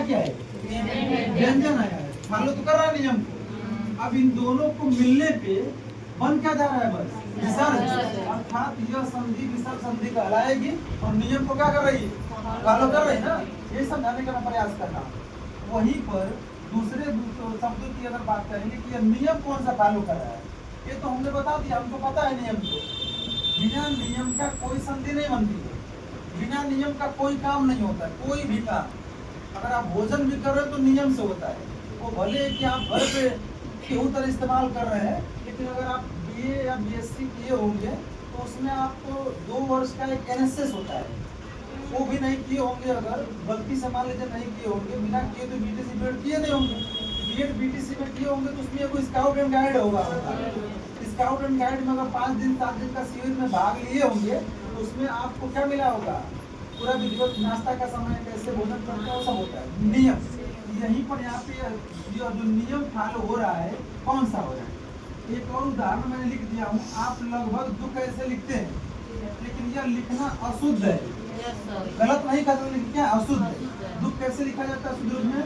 क्या है? व्यंजन आया है। फॉलो तो कर रहा है नियम को। अब इन दोनों को मिलने पे बन क्या जा रहा है? बस विसर्ग। अर्थात यह संधि विसर्ग संधि कहलाएगी और नियम को क्या कर रही है? फॉलो कर रही है ना। ये समझाने का मैं प्रयास कर रहा हूँ। वहीं पर दूसरे शब्दों की अगर बात करेंगे कि यह नियम कौन सा फॉलो कर रहा है, ये तो हमने बता दिया, हमको पता है नियम को। बिना नियम का कोई संधि नहीं बनती है, बिना नियम का कोई काम नहीं होता है, कोई भी काम। अगर आप भोजन भी कर रहे हो तो नियम से होता है। वो भले कि आप घर पे केहू तरह इस्तेमाल कर रहे हैं, लेकिन अगर आप बीए या बीएससी किए होंगे तो उसमें आपको 2 वर्ष का एक एनएसएस होता है, वो भी नहीं किए होंगे। अगर गलती से मान लीजिए नहीं किए होंगे, बिना किए तो बीटीसी बीएड किए नहीं होंगे, बीएड बीटीसी में किए होंगे तो उसमें कोई स्काउट एंड गाइड होगा। स्काउट एंड गाइड में अगर 5 दिन 7 दिन का शिविर में भाग लिए होंगे तो उसमें आपको क्या मिला होगा? पूरा विधिवत नाश्ता का समय, कैसे भोजन करते हैं, सब होता है नियम। यहीं पर यहाँ पे जो नियम फॉलो हो रहा है कौन सा हो रहा है? एक और उदाहरण मैंने लिख दिया हूँ। आप लगभग दुख कैसे लिखते हैं, लेकिन यह लिखना अशुद्ध है। गलत नहीं करते, लेकिन क्या अशुद्ध है। दुख कैसे लिखा जाता है शुद्ध में?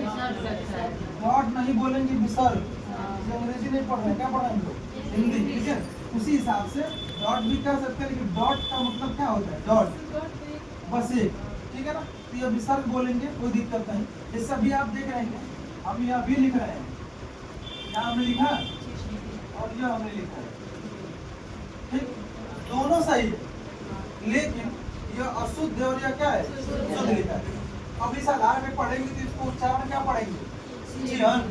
डॉट नहीं बोलेंगे, विसर्ग। अंग्रेजी नहीं पढ़ रहे, क्या पढ़ रहे हैं हम लोग? हिंदी, ठीक है। उसी हिसाब से डॉट भी कर सकते हैं, लेकिन डॉट का मतलब क्या होता है? डॉट बस एक, ठीक है ना। तो ये विसर्ग बोलेंगे, कोई दिक्कत नहीं। ये सभी आप देख रहे हैं, हम यह भी लिख रहे हैं, क्या हमने लिखा और यह हमने लिखा है, ठीक, दोनों सही है, लेकिन यह अशुद्ध है और यह क्या है? शुद्ध लिखा है। अब इस आधार में पढ़ेंगे तो इसको उच्चारण क्या पढ़ेंगे? चिहन।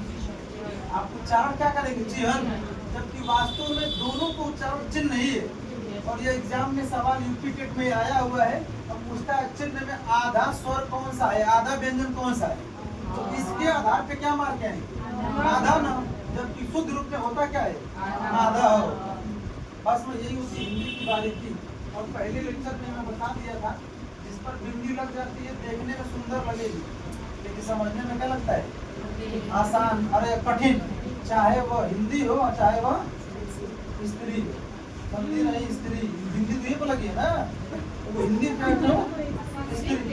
आप उच्चारण क्या करेंगे? चिहन। जबकि वास्तव में दोनों को उच्चारण चिन्ह नहीं है। और ये एग्जाम में सवाल यूपी टेट में आया हुआ है, अब पूछता है चिन्ह में आधा स्वर कौन सा है, आधा व्यंजन कौन सा है, तो इसके आधार पे क्या मार्क है? आधा ना, जबकि शुद्ध रूप में होता क्या है? आधा हो। बस में यही उसकी हिंदी की बारीकी। और पहले लेक्चर में मैं बता दिया था, जिस पर बिंदी लग जाती है देखने में सुंदर लगेगी, लेकिन समझने में क्या लगता है? आसान, अरे कठिन। चाहे वह हिंदी हो चाहे वह स्त्री हो, हिंदी नहीं स्त्री, हिंदी तो ये को लगी है ना, वो हिंदी क्या स्त्री।